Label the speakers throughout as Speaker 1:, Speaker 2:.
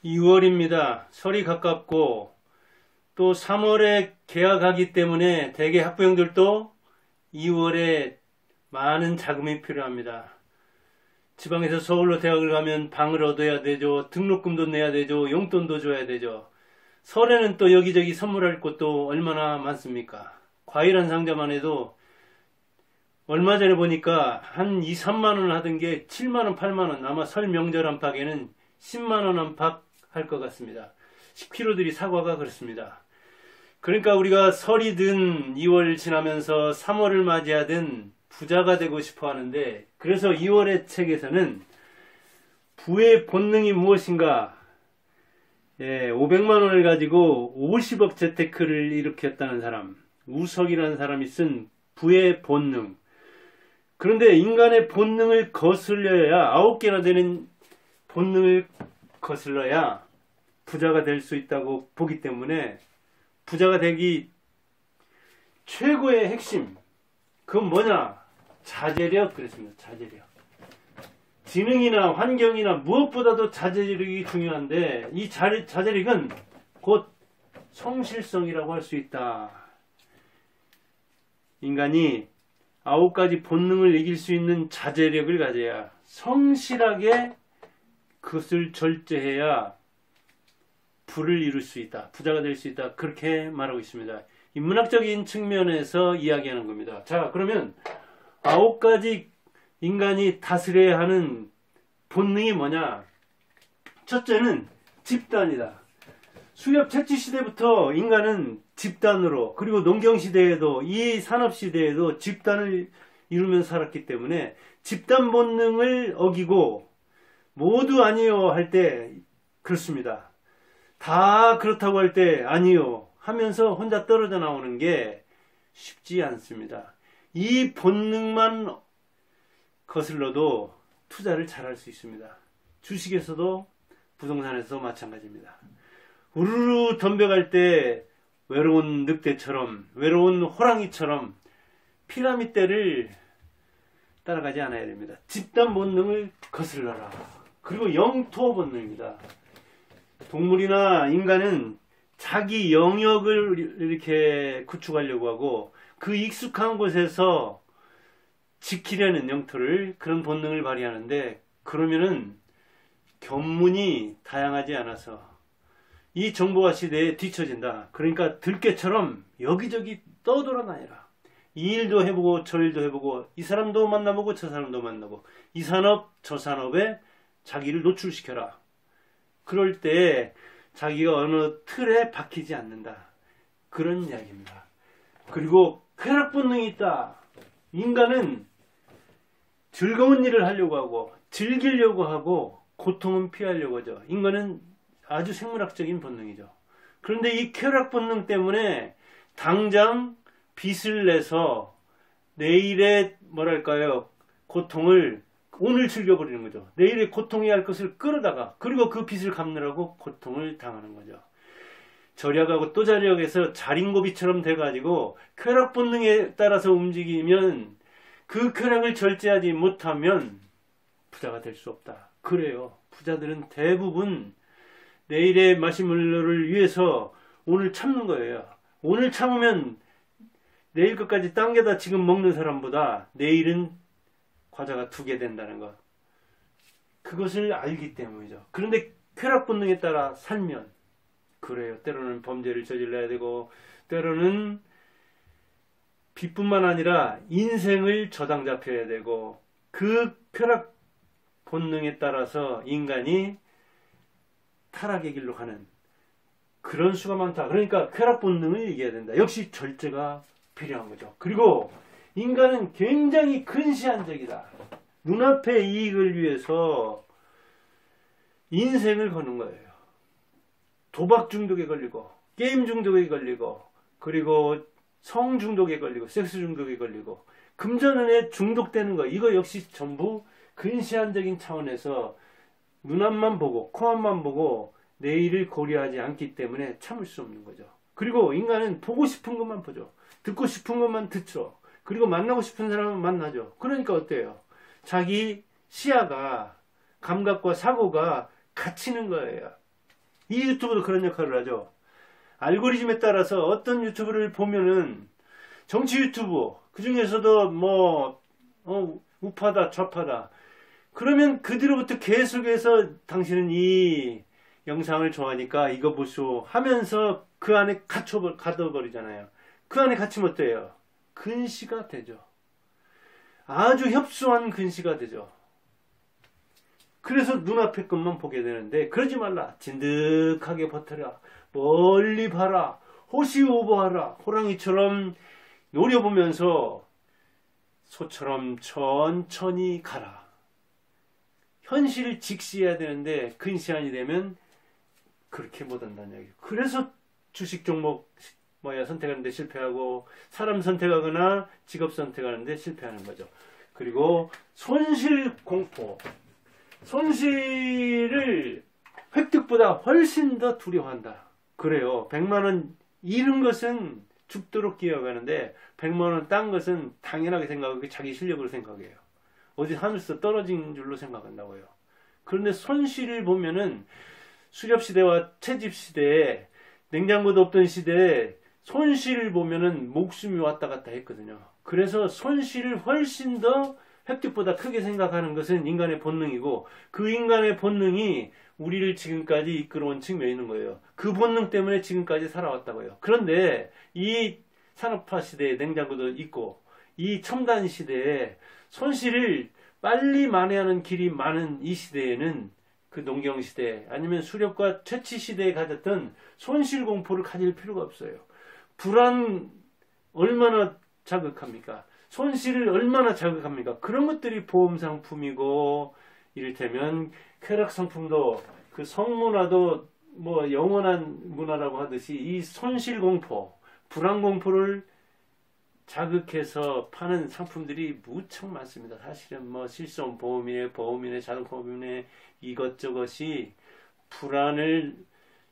Speaker 1: 2월입니다. 설이 가깝고 또 3월에 개학하기 때문에 대개 학부형들도 2월에 많은 자금이 필요합니다. 지방에서 서울로 대학을 가면 방을 얻어야 되죠. 등록금도 내야 되죠. 용돈도 줘야 되죠. 설에는 또 여기저기 선물할 것도 얼마나 많습니까? 과일 한 상자만 해도 얼마 전에 보니까 한 2, 3만원 하던 게 7만원, 8만원, 아마 설 명절 안팎에는 10만원 안팎 할 것 같습니다. 10kg들이 사과가 그렇습니다. 그러니까 우리가 설이든 2월 지나면서 3월을 맞이하든 부자가 되고 싶어 하는데, 그래서 2월의 책에서는 부의 본능이 무엇인가, 500만 원을 가지고 50억 재테크를 일으켰다는 사람, 우석이라는 사람이 쓴 부의 본능. 그런데 인간의 본능을 거슬려야, 9개나 되는 본능을 거슬러야 부자가 될 수 있다고 보기 때문에, 부자가 되기 최고의 핵심, 그건 뭐냐? 자제력. 그랬습니다. 자제력. 지능이나 환경이나 무엇보다도 자제력이 중요한데, 이 자제력은 곧 성실성이라고 할 수 있다. 인간이 9가지 본능을 이길 수 있는 자제력을 가져야, 성실하게 그것을 절제해야 부를 이룰 수 있다. 부자가 될 수 있다. 그렇게 말하고 있습니다. 인문학적인 측면에서 이야기하는 겁니다. 자, 그러면 9가지 인간이 다스려야 하는 본능이 뭐냐? 첫째는 집단이다. 수렵 채취시대부터 인간은 집단으로, 그리고 농경시대에도, 이 산업시대에도 집단을 이루면서 살았기 때문에 집단 본능을 어기고 모두 아니요 할 때 그렇습니다. 다 그렇다고 할 때 아니요 하면서 혼자 떨어져 나오는 게 쉽지 않습니다. 이 본능만 거슬러도 투자를 잘할 수 있습니다. 주식에서도 부동산에서도 마찬가지입니다. 우르르 덤벼갈 때 외로운 늑대처럼, 외로운 호랑이처럼 피라미드를 따라가지 않아야 됩니다. 집단 본능을 거슬러라. 그리고 영토 본능입니다. 동물이나 인간은 자기 영역을 이렇게 구축하려고 하고, 그 익숙한 곳에서 지키려는 영토를, 그런 본능을 발휘하는데, 그러면은 견문이 다양하지 않아서 이 정보화 시대에 뒤처진다. 그러니까 들깨처럼 여기저기 떠돌아다니라. 이 일도 해보고 저 일도 해보고, 이 사람도 만나보고 저 사람도 만나보고, 이 산업 저 산업에 자기를 노출시켜라. 그럴 때 자기가 어느 틀에 박히지 않는다. 그런 이야기입니다. 그리고 쾌락 본능이 있다. 인간은 즐거운 일을 하려고 하고, 즐기려고 하고, 고통은 피하려고 하죠. 인간은 아주 생물학적인 본능이죠. 그런데 이 쾌락 본능 때문에 당장 빚을 내서 내일의 뭐랄까요, 고통을 오늘 즐겨버리는 거죠. 내일의 고통해야 할 것을 끌어다가, 그리고 그 빚을 갚느라고 고통을 당하는 거죠. 절약하고 또 절약해서 자린고비처럼 돼가지고 쾌락 본능에 따라서 움직이면, 그 쾌락을 절제하지 못하면 부자가 될 수 없다. 그래요. 부자들은 대부분 내일의 마시멜로를 위해서 오늘 참는 거예요. 오늘 참으면 내일 것까지 당겨다 지금 먹는 사람보다 내일은 과자가 2개 된다는 것. 그것을 알기 때문이죠. 그런데 쾌락 본능에 따라 살면 그래요. 때로는 범죄를 저질러야 되고, 때로는 빚뿐만 아니라 인생을 저당 잡혀야 되고, 그 쾌락 본능에 따라서 인간이 타락의 길로 가는 그런 수가 많다. 그러니까 쾌락 본능을 이겨야 된다. 역시 절제가 필요한 거죠. 그리고 인간은 굉장히 근시안적이다. 눈앞의 이익을 위해서 인생을 거는 거예요. 도박 중독에 걸리고, 게임 중독에 걸리고, 그리고 성 중독에 걸리고, 섹스 중독에 걸리고, 금전운에 중독되는 거, 이거 역시 전부 근시안적인 차원에서 눈앞만 보고 코앞만 보고 내일을 고려하지 않기 때문에 참을 수 없는 거죠. 그리고 인간은 보고 싶은 것만 보죠. 듣고 싶은 것만 듣죠. 그리고 만나고 싶은 사람은 만나죠. 그러니까 어때요? 자기 시야가, 감각과 사고가 갇히는 거예요. 이 유튜브도 그런 역할을 하죠. 알고리즘에 따라서 어떤 유튜브를 보면은 정치 유튜브, 그 중에서도 뭐 우파다 좌파다, 그러면 그 뒤로부터 계속해서 당신은 이 영상을 좋아하니까 이거 보쇼 하면서 그 안에 가둬버리잖아요. 그 안에 갇히면 어때요? 근시가 되죠. 아주 협소한 근시가 되죠. 그래서 눈앞의 것만 보게 되는데, 그러지 말라. 진득하게 버텨라. 멀리 봐라. 호시오버하라. 호랑이처럼 노려보면서 소처럼 천천히 가라. 현실을 직시해야 되는데 근시안이 되면 그렇게 못한다는 얘기예요. 그래서 주식 종목 선택하는데 실패하고, 사람 선택하거나 직업 선택하는데 실패하는 거죠. 그리고 손실 공포. 손실을 획득보다 훨씬 더 두려워한다. 그래요. 100만원 잃은 것은 죽도록 기억하는데 100만원 딴 것은 당연하게 생각하고 자기 실력으로 생각해요. 어디 하늘에서 떨어진 줄로 생각한다고요. 그런데 손실을 보면은 수렵시대와 채집시대에, 냉장고도 없던 시대에 손실을 보면은 목숨이 왔다 갔다 했거든요. 그래서 손실을 훨씬 더 획득보다 크게 생각하는 것은 인간의 본능이고, 그 인간의 본능이 우리를 지금까지 이끌어온 측면이 있는 거예요. 그 본능 때문에 지금까지 살아왔다고요. 그런데 이 산업화 시대에 냉장고도 있고, 이 첨단 시대에 손실을 빨리 만회하는 길이 많은 이 시대에는, 그 농경 시대 아니면 수렵과 채취 시대에 가졌던 손실 공포를 가질 필요가 없어요. 불안 얼마나 자극합니까? 손실을 얼마나 자극합니까? 그런 것들이 보험 상품이고, 이를테면 쾌락 상품도, 그 성문화도 뭐 영원한 문화라고 하듯이 이 손실 공포, 불안 공포를 자극해서 파는 상품들이 무척 많습니다. 사실은 뭐 실손 보험이네 자동차 보험이네, 이것저것이 불안을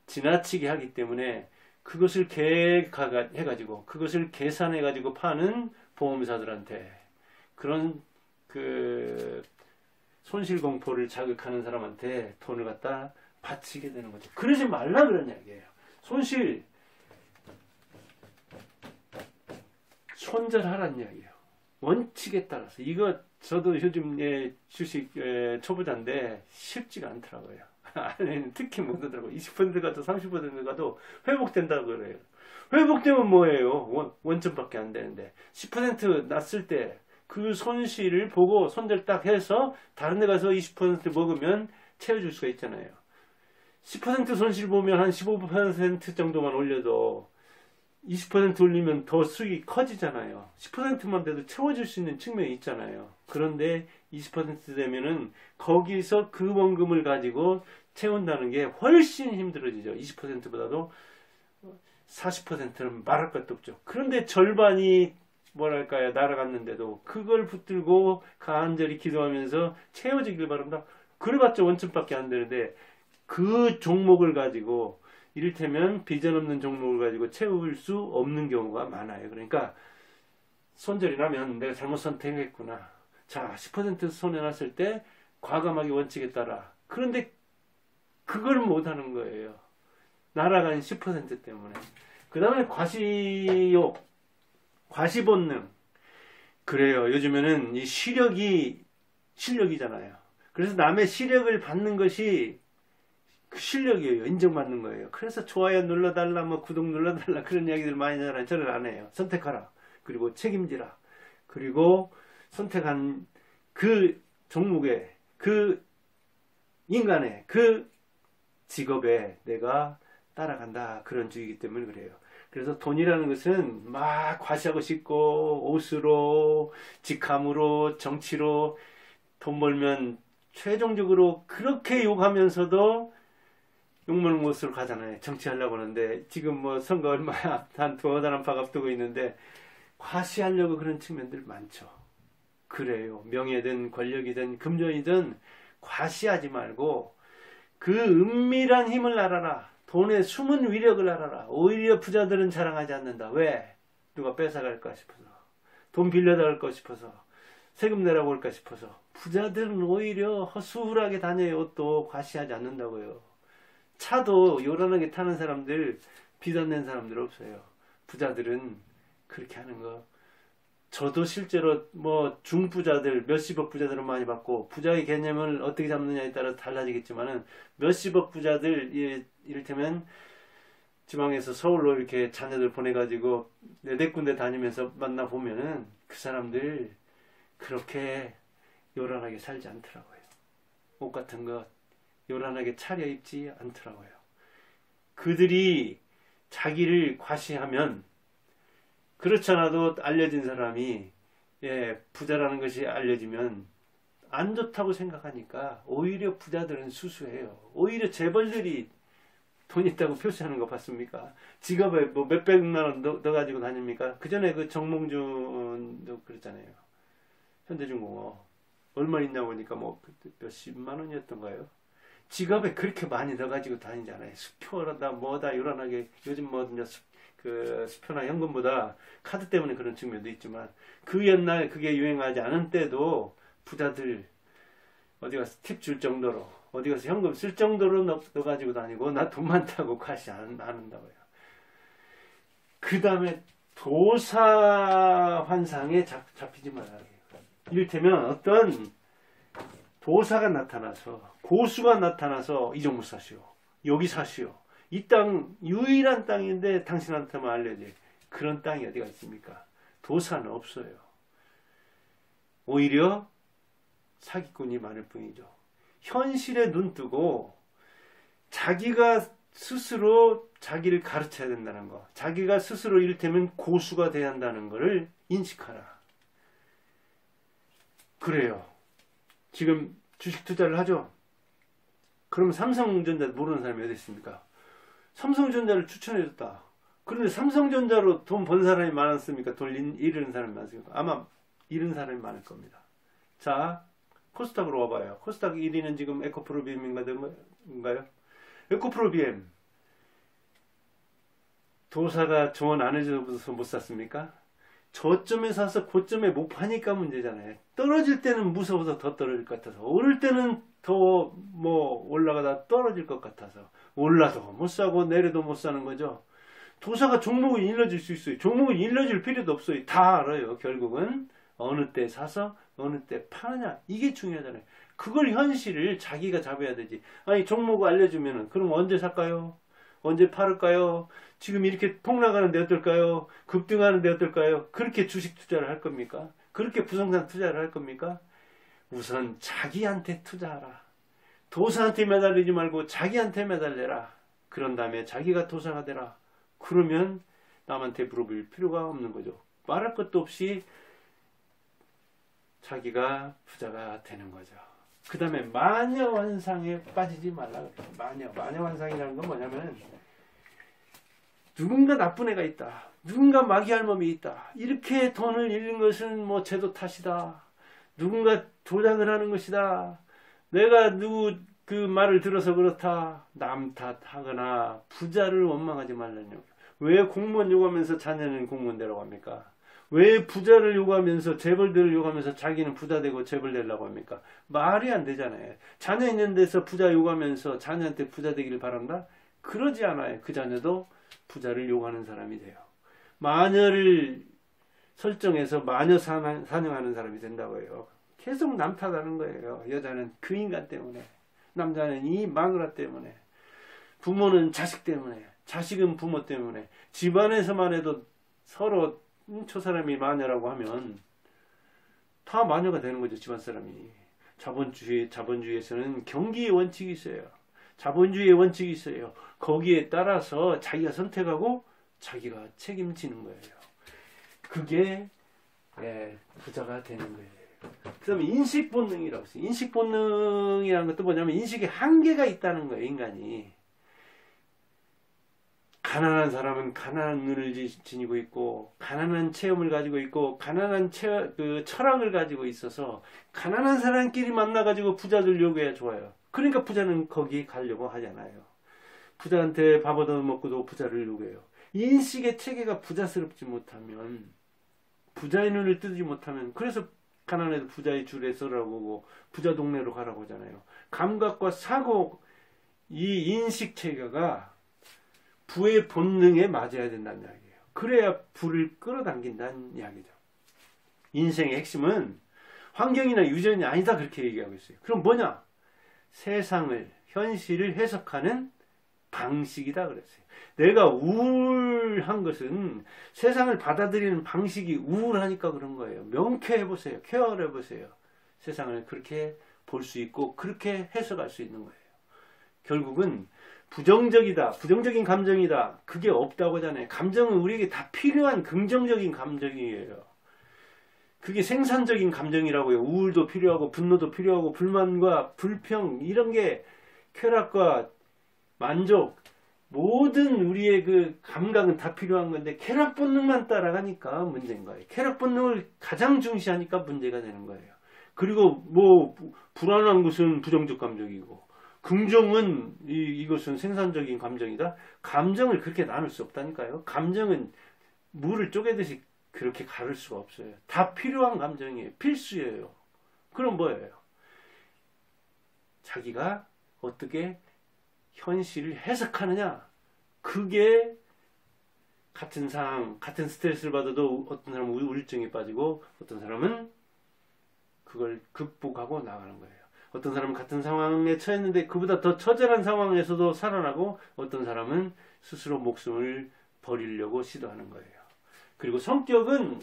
Speaker 1: 지나치게 하기 때문에 그것을 계획해가지고, 그것을 계산해가지고 파는 보험사들한테 그런 그 손실 공포를 자극하는 사람한테 돈을 갖다 바치게 되는 거죠. 그러지 말라 그런 이야기예요. 손실 손절하라는 이야기예요. 원칙에 따라서. 이거 저도 요즘 주식 초보자인데 쉽지가 않더라고요. 특히 못하더라고요. 20% 가도 30% 가도 회복된다고 그래요. 회복되면 뭐예요? 원점밖에 안 되는데 10% 났을 때 그 손실을 보고 손절 딱 해서 다른 데 가서 20% 먹으면 채워줄 수가 있잖아요. 10% 손실 보면 한 15% 정도만 올려도 20% 올리면 더 수익이 커지잖아요. 10%만 돼도 채워줄 수 있는 측면이 있잖아요. 그런데 20% 되면은 거기서 그 원금을 가지고 채운다는 게 훨씬 힘들어지죠. 20%보다도 40%는 말할 것도 없죠. 그런데 절반이 뭐랄까요, 날아갔는데도 그걸 붙들고 간절히 기도하면서 채워지길 바랍니다. 그래봤자 원점밖에 안 되는데, 그 종목을 가지고, 이를테면 비전 없는 종목을 가지고 채울 수 없는 경우가 많아요. 그러니까 손절이 나면 내가 잘못 선택했구나. 자, 10% 손해났을 때 과감하게 원칙에 따라. 그런데 그걸 못하는 거예요. 날아간 10% 때문에. 그 다음에 과시욕, 과시본능. 그래요. 요즘에는 이 시력이 실력이잖아요. 그래서 남의 시력을 받는 것이 그 실력이에요. 인정받는 거예요. 그래서 좋아요 눌러달라, 뭐 구독 눌러달라, 그런 이야기들 많이 하잖아요. 저는 안 해요. 선택하라. 그리고 책임지라. 그리고 선택한 그 종목에, 그 인간의 그 직업에 내가 따라간다. 그런 주의이기 때문에 그래요. 그래서 돈이라는 것은 막 과시하고 싶고, 옷으로, 직함으로, 정치로 돈 벌면 최종적으로 그렇게 욕하면서도 욕먹는 곳으로 가잖아요. 정치하려고 하는데, 지금 뭐 선거 얼마야, 한 두어 달 안팎 앞두고 있는데 과시하려고 그런 측면들 많죠. 그래요. 명예든 권력이든 금전이든 과시하지 말고 그 은밀한 힘을 알아라. 돈의 숨은 위력을 알아라. 오히려 부자들은 자랑하지 않는다. 왜? 누가 뺏어갈까 싶어서, 돈 빌려달까 싶어서, 세금 내라고 할까 싶어서. 부자들은 오히려 허술하게 다녀요. 또 과시하지 않는다고요. 차도 요란하게 타는 사람들, 비단 낸 사람들 없어요. 부자들은 그렇게 하는 거. 저도 실제로 뭐 중부자들, 몇십억 부자들은 많이 봤고, 부자의 개념을 어떻게 잡느냐에 따라 달라지겠지만은, 몇십억 부자들, 이를테면 지방에서 서울로 이렇게 자녀들 보내가지고 네댓 군데 다니면서 만나보면은 그 사람들 그렇게 요란하게 살지 않더라고요. 옷 같은 거 요란하게 차려입지 않더라고요. 그들이 자기를 과시하면, 그렇지 않아도 알려진 사람이 부자라는 것이 알려지면 안 좋다고 생각하니까 오히려 부자들은 수수해요. 오히려 재벌들이 돈 있다고 표시하는 거 봤습니까? 지갑에 뭐 몇백만 원 넣어가지고 다닙니까? 그 전에 그 정몽준도 그랬잖아요. 현대중공업 얼마 있냐고 보니까 뭐 몇십만 원이었던가요? 지갑에 그렇게 많이 넣어가지고 다니잖아요. 수표다 뭐다 요란하게. 요즘 뭐 그 수표나 현금보다 카드 때문에 그런 측면도 있지만, 그 옛날 그게 유행하지 않은 때도 부자들 어디 가서 팁 줄 정도로, 어디 가서 현금 쓸 정도로 넣어가지고 다니고, 나 돈 많다고 과시 안 한다고요. 그 다음에 도사 환상에 잡히지 말아요. 이를테면 어떤 도사가 나타나서, 고수가 나타나서 이 종목 사시오, 여기 사시오, 이 땅 유일한 땅인데 당신한테만 알려져. 그런 땅이 어디가 있습니까? 도사는 없어요. 오히려 사기꾼이 많을 뿐이죠. 현실에 눈 뜨고 자기가 스스로 자기를 가르쳐야 된다는 거, 자기가 스스로 이를테면 고수가 돼야 한다는 것을 인식하라. 그래요. 지금 주식 투자를 하죠. 그럼 삼성전자 모르는 사람이 어디 있습니까? 삼성전자를 추천해줬다. 그런데 삼성전자로 돈 번 사람이 많았습니까? 돈 잃은 사람이 많습니까? 아마 잃은 사람이 많을 겁니다. 자, 코스닥으로 와봐요. 코스닥 1위는 지금 에코프로비엠인가요? 에코프로비엠 도사가 조언 안 해줘서 못 샀습니까? 저점에 사서 고점에 못 파니까 문제잖아요. 떨어질 때는 무서워서 더 떨어질 것 같아서, 오를 때는 더 뭐 올라가다 떨어질 것 같아서 올라도 못 사고 내려도 못 사는 거죠. 도사가 종목을 일러줄 수 있어요. 종목을 일러줄 필요도 없어요. 다 알아요. 결국은 어느 때 사서 어느 때 파느냐, 이게 중요하잖아요. 그걸 현실을 자기가 잡아야 되지. 아니 종목을 알려주면은 그럼 언제 살까요? 언제 팔을까요? 지금 이렇게 폭락하는데 어떨까요? 급등하는데 어떨까요? 그렇게 주식 투자를 할 겁니까? 그렇게 부동산 투자를 할 겁니까? 우선 자기한테 투자하라. 도사한테 매달리지 말고 자기한테 매달려라. 그런 다음에 자기가 도사가 되라. 그러면 남한테 물어볼 필요가 없는 거죠. 말할 것도 없이 자기가 부자가 되는 거죠. 그 다음에 마녀환상에 빠지지 말라 그래요. 마녀환상이라는 건 뭐냐면, 누군가 나쁜 애가 있다, 누군가 마귀할 몸이 있다, 이렇게 돈을 잃는 것은 뭐 제도 탓이다, 누군가 조작을 하는 것이다, 내가 누구 그 말을 들어서 그렇다, 남 탓하거나 부자를 원망하지 말라뇨. 왜 공무원 요구하면서 자녀는 공무원 되라고 합니까? 왜 부자를 요구하면서 재벌들을 요구하면서 자기는 부자 되고 재벌 되려고 합니까? 말이 안 되잖아요. 자녀 있는 데서 부자 요구하면서 자녀한테 부자 되기를 바란다? 그러지 않아요. 그 자녀도 부자를 요구하는 사람이 돼요. 마녀를 설정해서 마녀 사냥하는 사람이 된다고 해요. 계속 남 탓하는 거예요. 여자는 그 인간 때문에, 남자는 이 마누라 때문에, 부모는 자식 때문에, 자식은 부모 때문에, 집안에서만 해도 서로 저 사람이 마녀라고 하면 다 마녀가 되는 거죠. 집안 사람이. 자본주의에서는 경기의 원칙이 있어요. 자본주의의 원칙이 있어요. 거기에 따라서 자기가 선택하고 자기가 책임지는 거예요. 그게 부자가 되는 거예요. 그 다음에 인식본능이라고 했어요. 인식본능이라는 것도 뭐냐면 인식의 한계가 있다는 거예요. 인간이. 가난한 사람은 가난한 눈을 지니고 있고, 가난한 체험을 가지고 있고, 가난한 철학을 가지고 있어서 가난한 사람끼리 만나가지고 부자들 요구해야 좋아요. 그러니까 부자는 거기 가려고 하잖아요. 부자한테 밥 얻어먹고도 부자를 요구해요. 인식의 체계가 부자스럽지 못하면, 부자의 눈을 뜨지 못하면, 그래서 가난해도 부자의 줄에 서라고 하고 부자 동네로 가라고 하잖아요. 감각과 사고, 이 인식체계가 부의 본능에 맞아야 된다는 이야기예요. 그래야 부를 끌어당긴다는 이야기죠. 인생의 핵심은 환경이나 유전이 아니다 그렇게 얘기하고 있어요. 그럼 뭐냐? 세상을, 현실을 해석하는 방식이다 그랬어요. 내가 우울한 것은 세상을 받아들이는 방식이 우울하니까 그런 거예요. 명쾌해보세요. 쾌활해보세요. 세상을 그렇게 볼 수 있고 그렇게 해석할 수 있는 거예요. 결국은 부정적이다, 부정적인 감정이다, 그게 없다고 하잖아요. 감정은 우리에게 다 필요한 긍정적인 감정이에요. 그게 생산적인 감정이라고요. 우울도 필요하고 분노도 필요하고 불만과 불평 이런 게 쾌락과 만족 모든 우리의 그 감각은 다 필요한 건데 쾌락 본능만 따라가니까 문제인 거예요. 쾌락 본능을 가장 중시하니까 문제가 되는 거예요. 그리고 뭐 불안한 것은 부정적 감정이고 긍정은 이것은 생산적인 감정이다. 감정을 그렇게 나눌 수 없다니까요. 감정은 물을 쪼개듯이 그렇게 가를 수가 없어요. 다 필요한 감정이에요. 필수예요. 그럼 뭐예요? 자기가 어떻게 현실을 해석하느냐. 그게 같은 상황, 같은 스트레스를 받아도 어떤 사람은 우울증에 빠지고 어떤 사람은 그걸 극복하고 나가는 거예요. 어떤 사람은 같은 상황에 처했는데 그보다 더 처절한 상황에서도 살아나고 어떤 사람은 스스로 목숨을 버리려고 시도하는 거예요. 그리고 성격은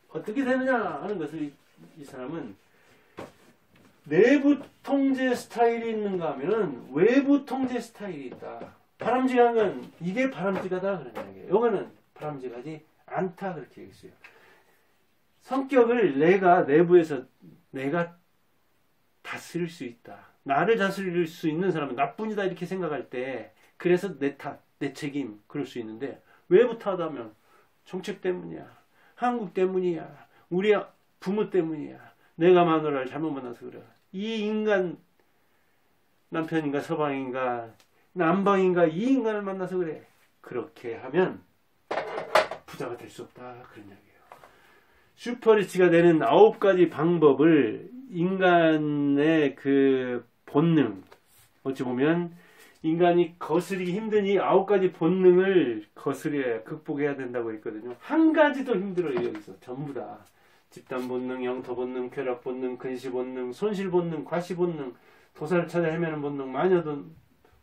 Speaker 1: 어떻게 되느냐 하는 것을 이 사람은 내부 통제 스타일이 있는가 하면은 외부 통제 스타일이 있다. 바람직한 건 이게 바람직하다 그러는 거예요. 요거는 바람직하지 않다 그렇게 얘기했어요. 성격을 내가 내부에서 내가 다스릴 수 있다. 나를 다스릴 수 있는 사람은 나뿐이다 이렇게 생각할 때 그래서 내 탓, 내 책임 그럴 수 있는데 외부 탓하면 정책 때문이야. 한국 때문이야. 우리 부모 때문이야. 내가 마누라를 잘못 만나서 그래. 이 인간 남편인가 서방인가 남방인가 이 인간을 만나서 그래. 그렇게 하면 부자가 될 수 없다. 그런 이야기예요. 슈퍼리치가 되는 9가지 방법을 인간의 그 본능 어찌 보면 인간이 거스르기 힘든 이 9가지 본능을 거스려야 극복해야 된다고 했거든요. 한 가지도 힘들어요. 여기서 전부 다 집단 본능, 영토 본능, 쾌락 본능, 근시 본능, 손실 본능, 과시 본능, 도사를 찾아 헤매는 본능, 마녀돈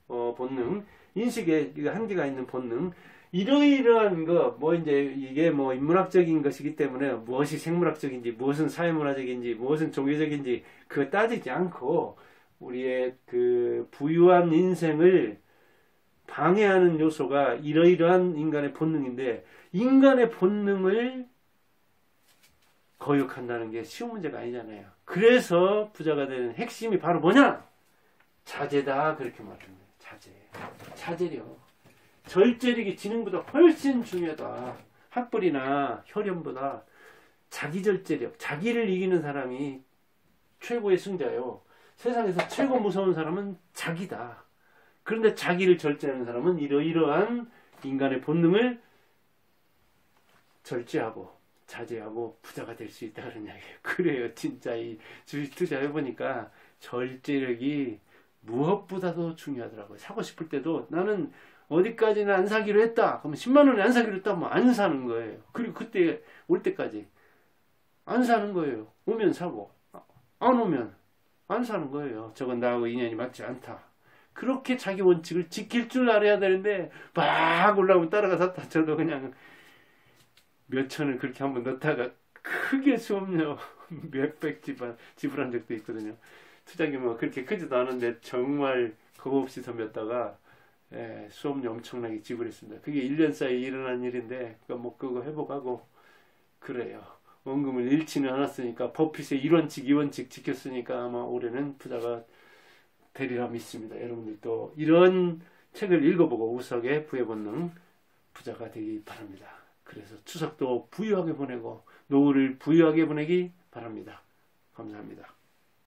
Speaker 1: 본능, 인식에 한계가 있는 본능. 이러이러한 거, 이제 이게 인문학적인 것이기 때문에 무엇이 생물학적인지, 무엇은 사회문화적인지, 무엇은 종교적인지 그거 따지지 않고 우리의 그 부유한 인생을 방해하는 요소가 이러이러한 인간의 본능인데 인간의 본능을 거역한다는 게 쉬운 문제가 아니잖아요. 그래서 부자가 되는 핵심이 바로 뭐냐? 자제다 그렇게 말합니다. 자제력. 절제력이 지능보다 훨씬 중요하다. 학벌이나 혈연보다 자기절제력, 자기를 이기는 사람이 최고의 승자요. 세상에서 최고 무서운 사람은 자기다. 그런데 자기를 절제하는 사람은 이러이러한 인간의 본능을 절제하고 자제하고 부자가 될 수 있다 그런 이야기예요. 그래요. 진짜 이 주식 투자해보니까 절제력이 무엇보다도 중요하더라고요. 사고 싶을 때도 나는 어디까지는 안 사기로 했다. 그러면 10만 원에 안 사기로 했다. 면 안 사는 거예요. 그리고 그때 올 때까지 안 사는 거예요. 오면 사고 안 오면 안 사는 거예요. 저건 나하고 인연이 맞지 않다. 그렇게 자기 원칙을 지킬 줄 알아야 되는데 막 올라오면 따라가 샀다. 저도 그냥 몇천을 그렇게 한번 넣다가 크게 수업료 몇백 지불한 적도 있거든요. 투자 규모가 그렇게 크지도 않은데 정말 겁 없이 덤볐다가 수업료 엄청나게 지불했습니다. 그게 1년 사이에 일어난 일인데 그거 회복하고 그래요. 원금을 잃지는 않았으니까 버핏의 1원칙 2원칙 지켰으니까 아마 올해는 부자가 되리라 믿습니다. 여러분들도 이런 책을 읽어보고 우석의 부의 본능 부자가 되기 바랍니다. 그래서 추석도 부유하게 보내고 노후를 부유하게 보내기 바랍니다. 감사합니다.